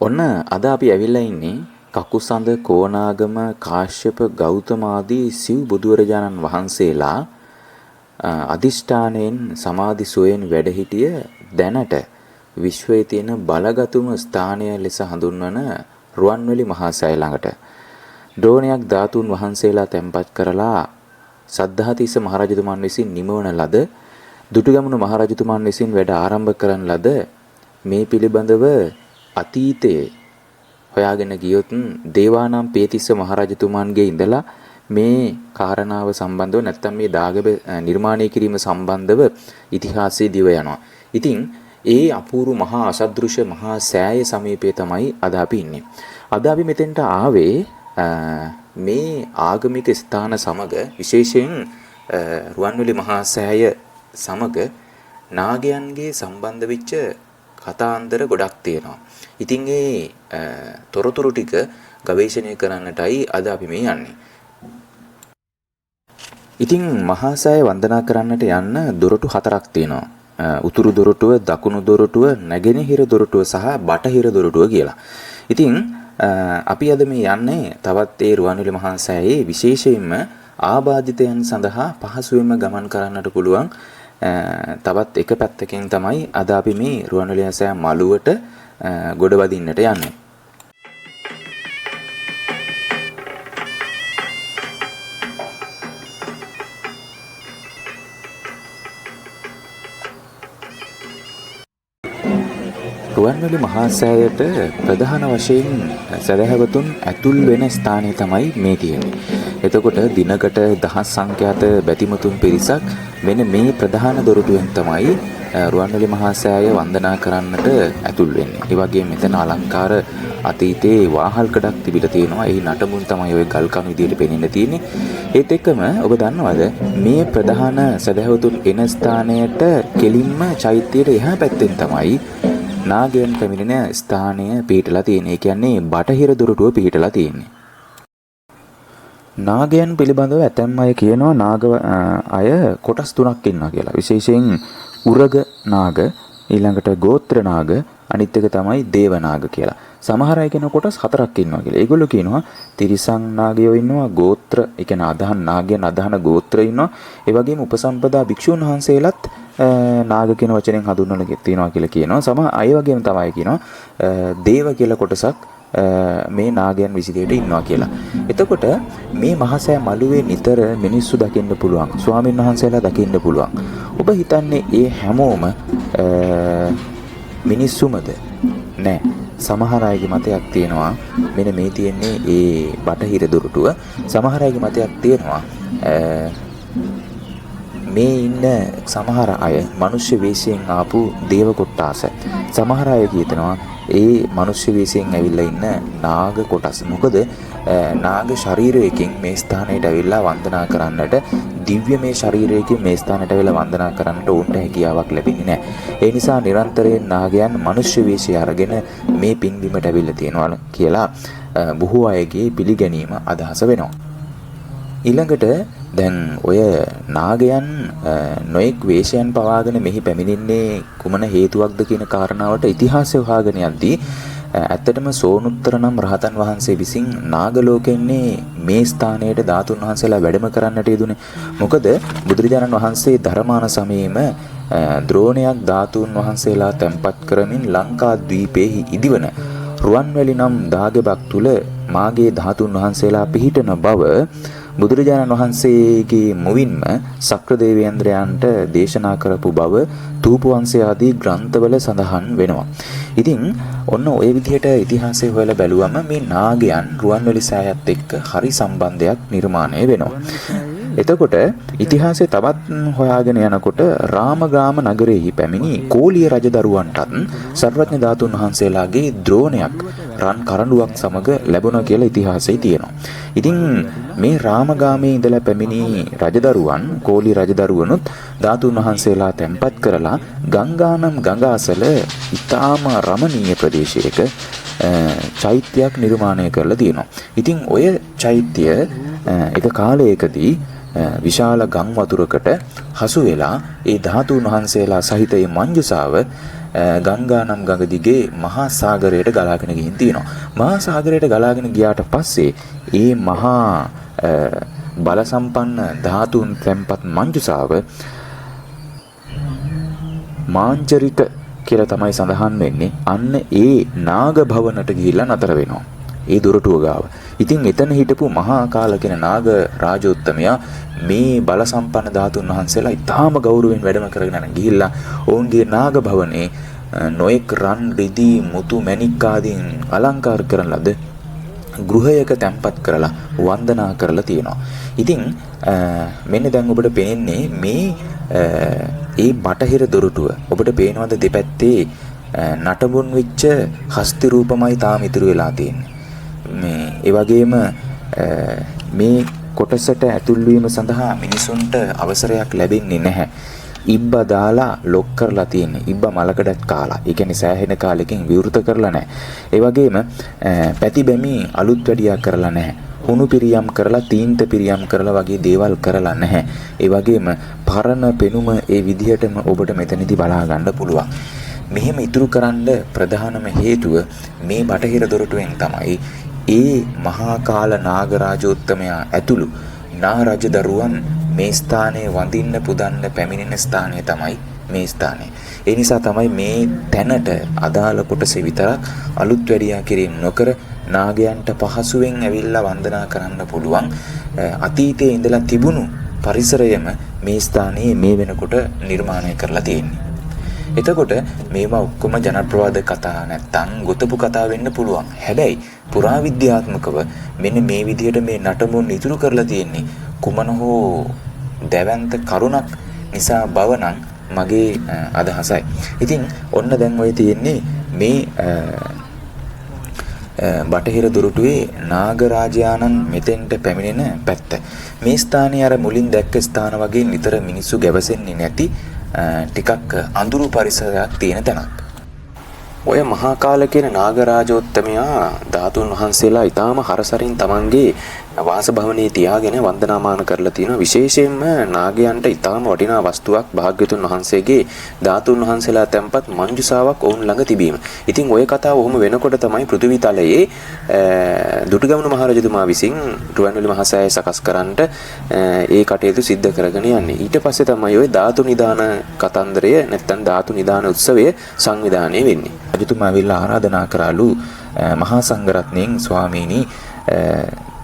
ඔන්න අද අපි ඇවිල්ලා ඉන්නේ කකුසඳ කෝණාගම කාශ්‍යප ගෞතම ආදී සිව් බුදුරජාණන් වහන්සේලා අදිෂ්ඨානයෙන් සමාධි සුවයෙන් වැඩ සිටිය දැනට විශ්වයේ තියෙන බලගතුම ස්ථානය ලෙස හඳුන්වන රුවන්වැලි මහා සෑය ළඟට ද්‍රෝණයක් ධාතුන් වහන්සේලා තැන්පත් කරලා සද්ධාතිස්ස මහරජතුමන් විසින් නිමවන ලද දුටුගැමුණු මහරජතුමන් විසින් වැඩ ආරම්භ කරන ලද මේ පිළිබඳව අතීතයේ හොයාගෙන ගියොත් දේවානම් පේතිස්ස මහරජතුමන්ගේ ඉඳලා මේ කාරණාව සම්බන්ධව නැත්නම් මේ දාගැබ නිර්මාණය කිරීම සම්බන්ධව ඉතිහාසයේ දිව යනවා. ඉතින් ඒ අපූර්ව මහා අසදෘශ්‍ය මහා සෑය සමීපයේ තමයි අද අපි ඉන්නේ. අද අපි මෙතෙන්ට ආවේ මේ ආගමික ස්ථාන සමග විශේෂයෙන් රුවන්වැලි මහා සෑය සමග නාගයන්ගේ සම්බන්ධ වෙච්ච කතාන්දර ගොඩක් තියෙනවා. ඉතින් ඒ තොරතුරු ටික ගවේෂණය කරන්නටයි අද අපි මේ යන්නේ. ඉතින් මහා සෑය වන්දනා කරන්නට යන්න දොරටු හතරක් තියෙනවා. උතුරු දොරටුව, දකුණු දොරටුව, නැගෙනහිර දොරටුව සහ බටහිර දොරටුව කියලා. ඉතින් අපි අද මේ යන්නේ තවත් ඒ රුවන්වැලි මහා සෑයේ විශේෂයෙන්ම ආබාධිතයන් සඳහා පහසුවෙන්ම ගමන් කරන්නට පුළුවන් තවත් එක පැත්තකින් තමයි අද අපි මේ රුවන්වැලි මහා සෑය මළුවට ගොඩ වදින්නට යන්නේ. රුවන්වැලි මහා සෑයට ප්‍රධාන වශයෙන් සදහැවතුන් ඇතුල් වෙන ස්ථානය තමයි මේ තියෙන්නේ. එතකොට දිනකට දහස් සංඛ්‍යාත බැතිමතුන් පිරිසක් මෙන්න මේ ප්‍රධාන දොරටුවෙන් තමයි රුවන්වැලි මහා සෑය වන්දනා කරන්නට ඇතුල් වෙන්නේ. ඒ වගේම මෙතන අලංකාර අතීතයේ වාහල් කඩක් තිබිලා තියෙනවා. ඒ නටමුන් තමයි ওই ගල් කණු විදියට පෙනෙන්න තියෙන්නේ. ඒත් එක්කම ඔබ දන්නවද මේ ප්‍රධාන සදහැවතුන් එන ස්ථානයට කෙලින්ම චෛත්‍යයට එහා පැත්තෙන් තමයි නාගයන් පැමිණෙන ස්ථානය පිහිටලා තියෙන්නේ. ඒ කියන්නේ බටහිර දොරටුව පිහිටලා තියෙන්නේ. නාගයන් පිළිබඳව ඇතැම් අය කියනවා නාග අය කොටස් තුනක් ඉන්නවා කියලා. විශේෂයෙන් උරග නාග, ඊළඟට ගෝත්‍ර නාග, අනිත් එක තමයි දේව නාග කියලා. සමහර අය කියන කොටස් හතරක් ඉන්නවා කියලා. ඒගොල්ලෝ කියනවා තිරිසන් නාගයෝ ඉන්නවා, ගෝත්‍ර, ඒ කියන්නේ අදහන් නාගයන් අදහන ගෝත්‍ර ඉන්නවා. ඒ වගේම උපසම්පදා භික්ෂුන් වහන්සේලාත් නාග කියන වචනෙන් හඳුන්වලා තියෙනවා කියලා කියනවා. සමහර අය වගේම තමයි කියනවා දේව කියලා කොටසක් මේ නාගයන් 22ට ඉන්නවා කියලා. එතකොට මේ මහසෑ මළුවේ නිතර මිනිස්සු දකින්න පුළුවන්. ස්වාමීන් වහන්සේලා දකින්න පුළුවන්. ඔබ හිතන්නේ ඒ හැමෝම මිනිස්සුමද? නෑ. සමහර අයගේ මතයක් තියෙනවා මෙන්න මේ තියෙන්නේ ඒ බටහිර දොරටුව. සමහර අයගේ මතයක් තියෙනවා මේ ඉන්න සමහර අය මිනිස්සු වේශයෙන් ආපු දේව කොට්ටාස. සමහර අය කියනවා ඒ මිනිස්සු වේශයෙන් ඇවිල්ලා ඉන්න නාග කොටස්. මොකද නාග ශරීරයකින් මේ ස්ථානයට ඇවිල්ලා වන්දනා කරන්නට, දිව්‍යමය ශරීරයකින් මේ ස්ථානයට ඇවිල්ලා වන්දනා කරන්නට උන්ට හැකියාවක් ලැබෙන්නේ නැහැ. ඒ නිසා නිරන්තරයෙන් නාගයන් මිනිස්සු වේශය අරගෙන මේ පින්බිමට ඇවිල්ලා තියෙනවා කියලා බොහෝ අයගේ පිළිගැනීම අදහස වෙනවා. ඊළඟට දැන් ඔය නාගයන් නොඑක් වේශයන් පවාගෙන මෙහි පැමිණෙන්නේ කුමන හේතුවක්ද කියන කාරණාවට ඉතිහාසය හොයාගෙන යද්දී ඇත්තටම සෝනුත්තර නම් රහතන් වහන්සේ විසින් නාග ලෝකෙන්නේ මේ ස්ථානයට ධාතුන් වහන්සේලා වැඩම කරන්නට යෙදුනේ. මොකද බුදුරජාණන් වහන්සේ ධර්මාන සමයේම ද්‍රෝණයක් ධාතුන් වහන්සේලා තැන්පත් කරමින් ලංකාද්වීපයේ ඉදිවන රුවන්වැලි නම් දාගැබක් තුල මාගේ ධාතුන් වහන්සේලා පිහිටන බව බුදුරජාණන් වහන්සේගේ මුවින්ම සක්‍රදේවේන්ද්‍රයන්ට දේශනා කරපු බව තූපවංශය ආදී ග්‍රන්ථවල සඳහන් වෙනවා. ඉතින් ඔන්න ඔය විදිහට ඉතිහාසය හොයලා බැලුවම මේ නාගයන් රුවන්වැලි සෑයත් එක්ක හරි සම්බන්ධයක් නිර්මාණය වෙනවා. එතකොට ඉතිහාසයේ තවත් හොයාගෙන යනකොට රාමගාම නගරයේ පැමිණි කෝලිය රජදරුවන්ටත් සර්වඥ ධාතුන් වහන්සේලාගේ ද්‍රෝණයක් රන් කරඬුවක් සමග ලැබුණා කියලා ඉතිහාසයේ තියෙනවා. ඉතින් මේ රාමගාමයේ ඉඳලා පැමිණි රජදරුවන්, කෝලිය රජදරුවනුත් ධාතුන් වහන්සේලා තැන්පත් කරලා ගංගානම් ගඟාසල ඉතාම රමණීය ප්‍රදේශයක චෛත්‍යයක් නිර්මාණය කරලා තියෙනවා. ඉතින් ඔය චෛත්‍ය එක කාලයකදී විශාල ගම් වතුරකට හසු වෙලා ඒ ධාතුන් වහන්සේලා සහිත මේ මංජුසාව ගංගා නම් ගඟ දිගේ මහා සාගරයට ගලාගෙන ගිහින් තියෙනවා. මහා සාගරයට ගලාගෙන ගියාට පස්සේ ඒ මහා බල සම්පන්න ධාතුන් තැන්පත් මංජුසාව මාංජරික කියලා තමයි සඳහන් වෙන්නේ. අන්න ඒ නාග භවනට ගිහිල්ලා නතර වෙනවා. ඒ දොරටුව ගාව. ඉතින් එතන හිටපු මහා කාල කියන නාග රාජෝත්තමයා මේ බල සම්පන්න ධාතුන් වහන්සේලා ඉතාම ගෞරවයෙන් වැඩම කරගෙන ගිහිල්ලා ඔවුන්ගේ නාග භවනේ නොඑක් රන් රිදී මුතු මැණික් ආදීන් අලංකාර කරන ලද ගෘහයක තැන්පත් කරලා වන්දනා කරලා තියෙනවා. ඉතින් මෙන්න දැන් ඔබට පේන්නේ මේ ඒ බටහිර දොරටුව ඔබට පේනවද දෙපැත්තේ නටබුන් වෙච්ච හස්ති රූපමයි තාම ඉතුරු වෙලා තියෙන්නේ. මේ ඒ වගේම මේ කොටසට ඇතුල් වීම සඳහා මිනිසුන්ට අවසරයක් ලැබෙන්නේ නැහැ. ඉබ්බා දාලා ලොක් කරලා තියෙන්නේ. ඉබ්බා මලකඩත් කාලා. ඒ කියන්නේ සෑහෙන කාලෙකින් විවෘත කරලා නැහැ. ඒ වගේම පැති බැමි අලුත් වැඩියා කරලා නැහැ. හුණු පිරියම් කරලා තීන්ත පිරියම් කරලා වගේ දේවල් කරලා නැහැ. ඒ වගේම පරණ පෙනුම ඒ විදිහටම ඔබට මෙතනදී බලා ගන්න පුළුවන්. මෙහෙම ඉතුරු කරන්න ප්‍රධානම හේතුව මේ බටහිර දොරටුවෙන් තමයි ඒ මහා කාල නාගරාජෝත්තමයා ඇතුළු නා රජ දරුවන් මේ ස්ථානයේ වඳින්න පුදන්න පැමිණෙන ස්ථානය තමයි මේ ස්ථානය. ඒ නිසා තමයි මේ තැනට අදාළ කොටස විතරක් අලුත් වැඩියා කිරීම නොකර නාගයන්ට පහසුවෙන් ඇවිල්ලා වන්දනා කරන්න පුළුවන් අතීතයේ ඉඳලා තිබුණු පරිසරයම මේ ස්ථානයේ මේ වෙනකොට නිර්මාණය කරලා තියෙන්නේ. එතකොට මේවා ඔක්කොම ජනප්‍රවාද කතා නැත්තම් ගොතපු කතා වෙන්න පුළුවන්. හැබැයි පුරාවිද්‍යාත්මකව මෙන්න මේ විදිහට මේ නටමුන් ඉතුරු කරලා තියෙන්නේ කුමන හෝ දැවැන්ත කරුණක් නිසා බව නම් මගේ අදහසයි. ඉතින් ඔන්න දැන් ඔය තියෙන්නේ මේ බටහිර දොරටුවේ නාගරාජයාණන් මෙතෙන්ට පැමිණෙන පැත්ත. මේ ස්ථානයේ අර මුලින් දැක්ක ස්ථාන වගේ නිතර මිනිස්සු ගැවසෙන්නේ නැති ටිකක් අඳුරු පරිසරයක් තියෙන තැනක්. ඔය මහා කාල කියන නාගරාජෝත්තමයා ධාතුන් වහන්සේලා ඊටාම හරසරින් තමන්ගේ වාසභවනයේ තියාගෙන වන්දනාමාන කරලා තියෙනවා. විශේෂයෙන්ම නාගයන්ට ඊටාම වටිනා වස්තුවක් භාග්‍යතුන් වහන්සේගේ ධාතුන් වහන්සේලා තැන්පත් මංජුසාවක් ඔවුන් ළඟ තිබීම. ඉතින් ওই කතාව ඔහොම වෙනකොට තමයි පෘථිවි තලයේ දුටුගැමුණු මහරජතුමා විසින් රුවන්වැලි මහසෑය සකස් කරන්නට ඒ කටයුතු සිද්ධ කරගෙන යන්නේ. ඊට පස්සේ තමයි ওই ධාතු නිදාන කතන්දරය නැත්නම් ධාතු නිදාන උත්සවය සංවිධානය වෙන්නේ. රජතුමා ඇවිල්ලා ආරාධනා කරාලු මහා සංඝරත්නයෙන් ස්වාමීනි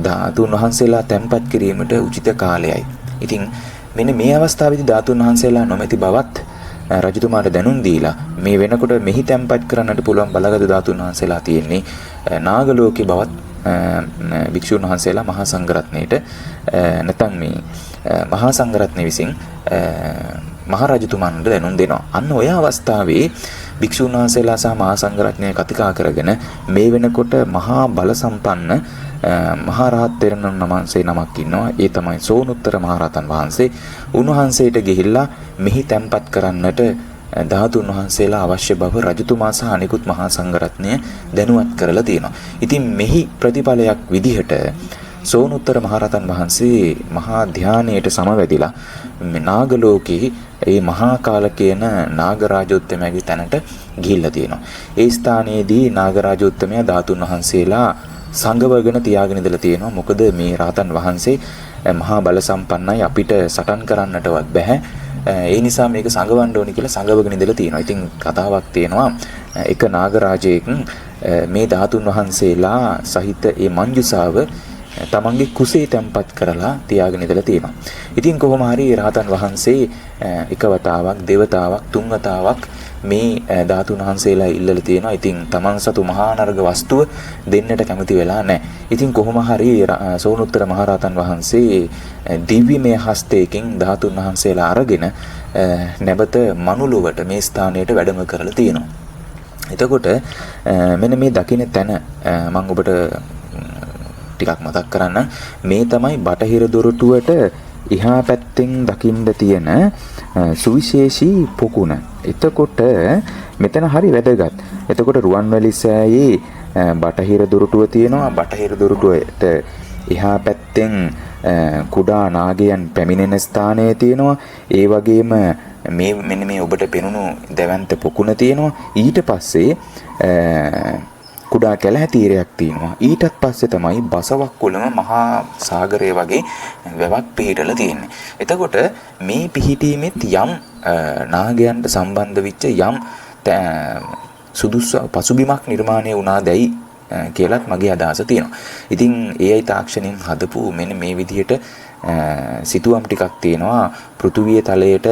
ධාතුන් වහන්සේලා තැන්පත් කිරීමට උචිත කාලයයි. ඉතින් මෙන්න මේ අවස්ථාවේදී ධාතුන් වහන්සේලා නොමැති බවත් රජතුමාට දැනුම් දීලා මේ වෙනකොට මෙහි තැන්පත් කරන්නට පුළුවන් බලගත් ධාතුන් වහන්සේලා තියෙන්නේ නාග ලෝකේ බවත් භික්ෂුන් වහන්සේලා මහා සංඝරත්නයට නැත්නම් මේ මහා සංඝරත්නය විසින් මහා රජතුමන්ට දැනුම් දෙනවා. අන්න ඔය අවස්ථාවේ භික්ෂුන් වහන්සේලා සහ මහා සංඝරත්නය කතිකා කරගෙන මේ වෙනකොට මහා බල සම්පන්න මහා රහත් තෙරණුන් වහන්සේ නමක් ඉන්නවා. ඒ තමයි සෝනුත්තර මහරහතන් වහන්සේ. උන්වහන්සේට ගිහිල්ලා මෙහි තැන්පත් කරන්නට ධාතුන් වහන්සේලා අවශ්‍ය බව රජතුමා සහ අනිකුත් මහා සංඝරත්නය දැනුවත් කරලා තියෙනවා. ඉතින් මෙහි ප්‍රතිඵලයක් විදිහට සෝනුත්තර මහරහතන් වහන්සේ මහා ධානයට සමවැදිලා නාග ලෝකේ ඒ මහා කාල කියන නාගරාජෝත්තමයාගේ තැනට ගිහිල්ලා තියෙනවා. ඒ ස්ථානයේදී නාගරාජෝත්තමයා ධාතුන් වහන්සේලා සංගවගෙන තියාගෙන ඉඳලා තියෙනවා. මොකද මේ රහතන් වහන්සේ මහා බල සම්පන්නයි, අපිට සටන් කරන්නටවත් බෑ. ඒ නිසා මේක සංගවන්න ඕනි කියලා සංගවගෙන ඉඳලා තියෙනවා. ඉතින් කතාවක් තියෙනවා එක නාගරාජයෙක් මේ ධාතුන් වහන්සේලා සහිත ඒ මංජුසාව තමන්ගේ කුසේ තැන්පත් කරලා තියාගෙන ඉඳලා තියෙනවා. ඉතින් කොහොම හරි රහතන් වහන්සේ එක වතාවක් දෙවතාවක් තුන් වතාවක් මේ ධාතුන් වහන්සේලා ඉල්ලලා තියෙනවා. ඉතින් තමන් සතු මහා නර්ග වස්තුව දෙන්නට කැමති වෙලා නැහැ. ඉතින් කොහොම හරි සෝනුත්තර මහරහතන් වහන්සේ දිව්‍යමය හස්තයකින් ධාතුන් වහන්සේලා අරගෙන නැවත මනුලොවට මේ ස්ථානයට වැඩම කරලා තියෙනවා. එතකොට මෙන්න මේ දකින්න තැන මම ඔබට ටිකක් මතක් කරන්න. මේ තමයි බටහිර දොරටුවට එහා පැත්තෙන් දකින්න තියෙන සුවිශේෂී පොකුණ. එතකොට මෙතන හරි වැදගත්. එතකොට රුවන්වැලි සෑයේ බටහිර දොරටුව තියෙනවා. බටහිර දොරටුවට එහා පැත්තෙන් කුඩා නාගයන් පැමිණෙන ස්ථානය තියෙනවා. ඒ වගේම මේ මෙන්න මේ ඔබට පෙනුණු දැවැන්ත පොකුණ තියෙනවා. ඊට පස්සේ කුඩා කැලෑ තීරයක් තියෙනවා. ඊටත් පස්සේ තමයි බසවක් කුලම මහා සාගරය වගේ වැවක් පිහිටලා තියෙන්නේ. එතකොට මේ පිහිටීමෙත් යම් නාගයන්ට සම්බන්ධ වෙච්ච යම් සුදුසු පසුබිමක් නිර්මාණය වුණාදැයි කියලාත් මගේ අදහස තියෙනවා. ඉතින් AI තාක්ෂණයෙන් හදපු මෙන්න මේ විදිහට සිතුවම් ටිකක් තියෙනවා පෘථුවිය තලයට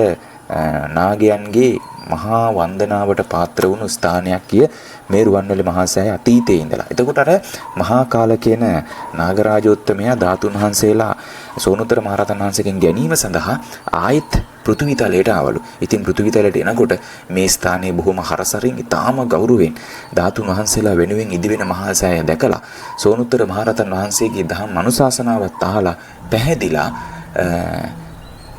නාගයන්ගේ මහා වන්දනාවට පාත්‍ර වුණු ස්ථානයක් කිය මේ රුවන්වැලි මහා සෑය අතීතයේ ඉඳලා. එතකොට අර මහා කාල කියන නාගරාජෝත්තමයා ධාතුන් වහන්සේලා සෝනුත්තර මහරහතන් වහන්සේගෙන් ගැනීම සඳහා ආයෙත් පෘථුවි තලයට ආවලු. ඉතින් පෘථුවි තලයට එනකොට මේ ස්ථානයේ බොහොම හරසරින් ඉතාම ගෞරවයෙන් ධාතුන් වහන්සේලා වෙනුවෙන් ඉදිවෙන මහා සෑය දැකලා සෝනුත්තර මහරහතන් වහන්සේගේ දහම් අනුශාසනාවත් අහලා පැහැදිලා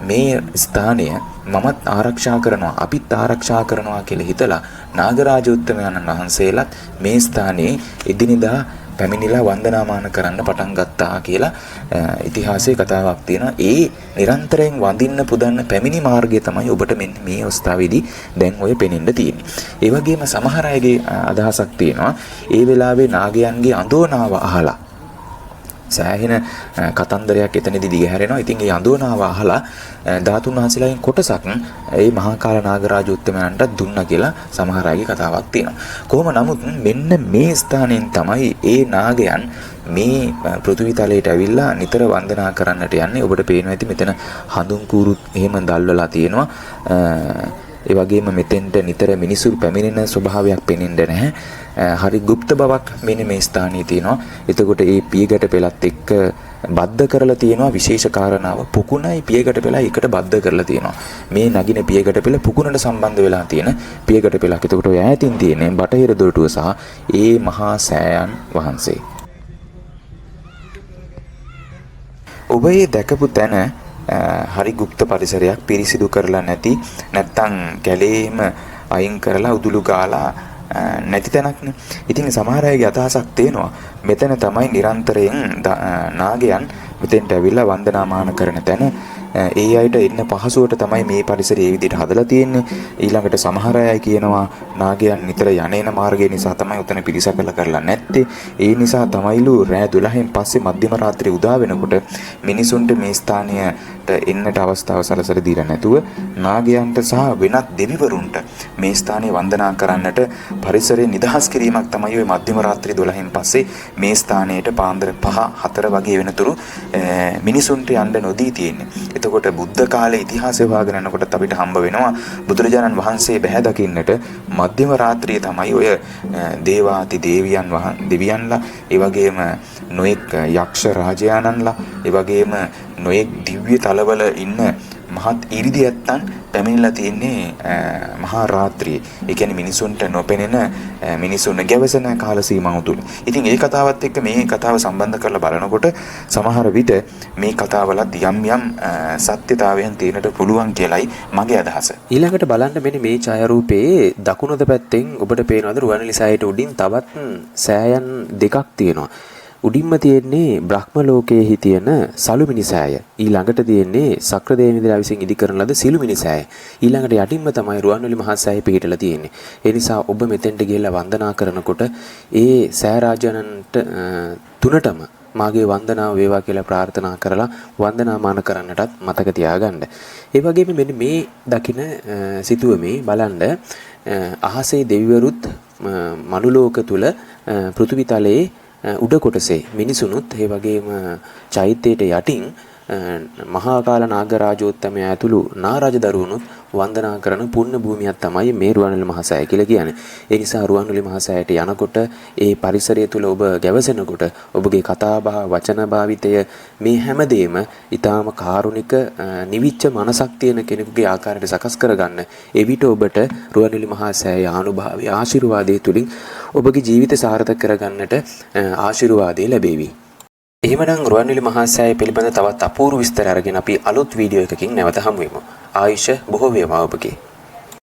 මේ ස්ථානය මමත් ආරක්ෂා කරනවා අපිත් ආරක්ෂා කරනවා කියලා හිතලා නාගරාජෝත්තමයන් වහන්සේලාත් මේ ස්ථානයේ එදිනෙදා පැමිණිලා වන්දනාමාන කරන්න පටන් ගත්තා කියලා ඉතිහාසයේ කතාවක් තියෙනවා. ඒ නිරන්තරයෙන් වඳින්න පුදන්න පැමිණි මාර්ගය තමයි ඔබට මෙන්න මේ අවස්ථාවේදී දැන් ඔය පෙනෙන්න තියෙන්නේ. ඒ වගේම සමහර අයගේ අදහසක් තියෙනවා ඒ වෙලාවේ නාගයන්ගේ අඳෝනාව අහලා සෑහෙන කතන්දරයක් එතනදී දිගහැරෙනවා. ඉතින් ඒ අඳෝනාව අහලා ධාතුන් වහන්සේලාගෙන් කොටසක් ඒ මහා කාල නාගරාජෝත්තමයන්ට දුන්නා කියලා සමහර අයගේ කතාවක් තියෙනවා. කොහොම නමුත් මෙන්න මේ ස්ථානයෙන් තමයි ඒ නාගයන් මේ පෘථිවි තලයට ඇවිල්ලා නිතර වන්දනා කරන්නට යන්නේ. ඔබට පේනවා ඇති මෙතන හඳුන් කූරුත් එහෙම දැල්වලා තියෙනවා. ඒ වගේම මෙතෙන්ට නිතර මිනිසු පැමිණෙන ස්වභාවයක් පේන්නේ නැහැ. හරි গুপ্ত බවක් මෙන්න මේ ස්ථානයේ තියෙනවා. එතකොට මේ පියගැට පෙළත් එක්ක බද්ධ කරලා තියෙනවා විශේෂ කාරණාව. පුකුණයි පියගැට පෙළයි එකට බද්ධ කරලා තියෙනවා. මේ නගින පියගැට පෙළ පුකුණට සම්බන්ධ වෙලා තියෙන පියගැට පෙළක්. එතකොට ඔය ඈතින් තියෙන්නේ බටහිර දොරටුව සහ ඒ මහා සෑයන් වහන්සේ. ඔබ මේ දැකපු තැන හරි গুপ্ত පරිසරයක් පිරිසිදු කරලා නැති නැත්තම් කැලේම අයින් කරලා උදුළු ගාලා නැති තැනක්නේ. ඉතින් සමහර අයගේ අදහසක් තියෙනවා මෙතන තමයි නිරන්තරයෙන් නාගයන් මෙතෙන්ට ඇවිල්ලා වන්දනාමාන කරන තැන. ඒ අයට එන්න පහසුවට තමයි මේ පරිසරය මේ විදිහට හදලා තියෙන්නේ. ඊළඟට සමහර අය කියනවා නාගයන් නිතර යන්නේන මාර්ගය නිසා තමයි උතන පිරිසකල කරලා නැත්තේ. ඒ නිසා තමයිලු රෑ 12න් පස්සේ මධ්‍යම රාත්‍රියේ උදා වෙනකොට මිනිසුන්ට මේ ස්ථානයට එන්නට අවස්ථාව සලසලා දීලා නැතුව නාගයන්ට සහ වෙනත් දෙවිවරුන්ට මේ ස්ථානයේ වන්දනා කරන්නට පරිසරය නිදහස් කිරීමක් තමයි ওই මධ්‍යම රාත්‍රියේ 12න් පස්සේ මේ ස්ථානයට පාන්දර 5-4 වගේ වෙනතුරු මිනිසුන්ට යන්න නොදී තියෙන්නේ. එතකොට බුද්ධ කාලේ ඉතිහාසය හොයාගෙන යනකොටත් අපිට හම්බ වෙනවා බුදුරජාණන් වහන්සේ බැහැ දකින්නට මධ්‍යම රාත්‍රියේ තමයි ඔය දේවාති දෙවියන්ලා ඒ වගේම නොඑක් යක්ෂ රාජයාණන්ලා ඒ වගේම නොඑක් දිව්‍ය තලවල ඉන්න මහත් ඉරිදියත්තන් පැමිණලා තියෙන්නේ මහා රාත්‍රියේ. ඒ කියන්නේ මිනිසුන්ට නොපෙනෙන මිනිසුන් ගැවසෙන කාල සීමාව තුල. ඉතින් ඒ කතාවත් එක්ක මේ කතාව සම්බන්ධ කරලා බලනකොට සමහර විට මේ කතාවලත් යම් යම් සත්‍යතාවයන් තියෙනට පුළුවන් කියලයි මගේ අදහස. ඊළඟට බලන්න මෙන්න මේ ඡායාරූපයේ දකුණුද පැත්තෙන් ඔබට පේනවද රුවන්වැලි සෑයට උඩින් තවත් සෑයන් දෙකක් තියෙනවා. උඩින්ම තියෙන්නේ බ්‍රහ්ම ලෝකයේ තියෙන සලුමිනි සෑය. ඊළඟට තියෙන්නේ සක්‍රදේවේන්ද්‍රයා විසින් ඉදි කරන ලද සිළුමිනි සෑය. ඊළඟට යටින්ම තමයි රුවන්වැලි මහා සෑය පිහිටලා තියෙන්නේ. ඒ නිසා ඔබ මෙතෙන්ට ගිහිල්ලා වන්දනා කරනකොට ඒ සෑ රාජානන්ට තුනටම මාගේ වන්දනාව වේවා කියලා ප්‍රාර්ථනා කරලා වන්දනාමාන කරන්නටත් මතක තියාගන්න. ඒ වගේම මෙන්න මේ දකින සිතුවමේ බලන්න අහසේ දෙවිවරුත් මනුලෝක තුල පෘථිවි තලයේ උඩ කොටසේ මිනිසුනුත් ඒ වගේම චෛත්‍යයට යටින් මහා කාල නාගරාජෝත්තමයා ඇතුළු නාරජ දරුවනුත් වන්දනා කරන පුණ්‍ය භූමියක් තමයි මේ රුවන්වැලි මහා සෑය කියලා කියන්නේ. ඒ නිසා රුවන්වැලි මහා සෑයට යනකොට ඒ පරිසරය තුල ඔබ ගැවසෙනකොට ඔබගේ කතාබහ වචන භාවිතය මේ හැමදේම ඊටාම කාරුණික නිවිච්ච මනසක් තියෙන කෙනෙකුගේ ආකාරයට සකස් කරගන්න. එවිට ඔබට රුවන්වැලි මහා සෑය ආනුභාවය ආශිර්වාදයේ තුලින් ඔබගේ ජීවිත සාර්ථක කරගන්නට ආශිර්වාදය ලැබේවි. එහෙමනම් රුවන්වැලි මහා සෑය පිළිබඳ තවත් අපූර්ව විස්තර අරගෙන අපි අලුත් වීඩියෝ එකකින් නැවත හමු වෙමු. ආයුෂ බොහෝ වේවා ඔබගේ.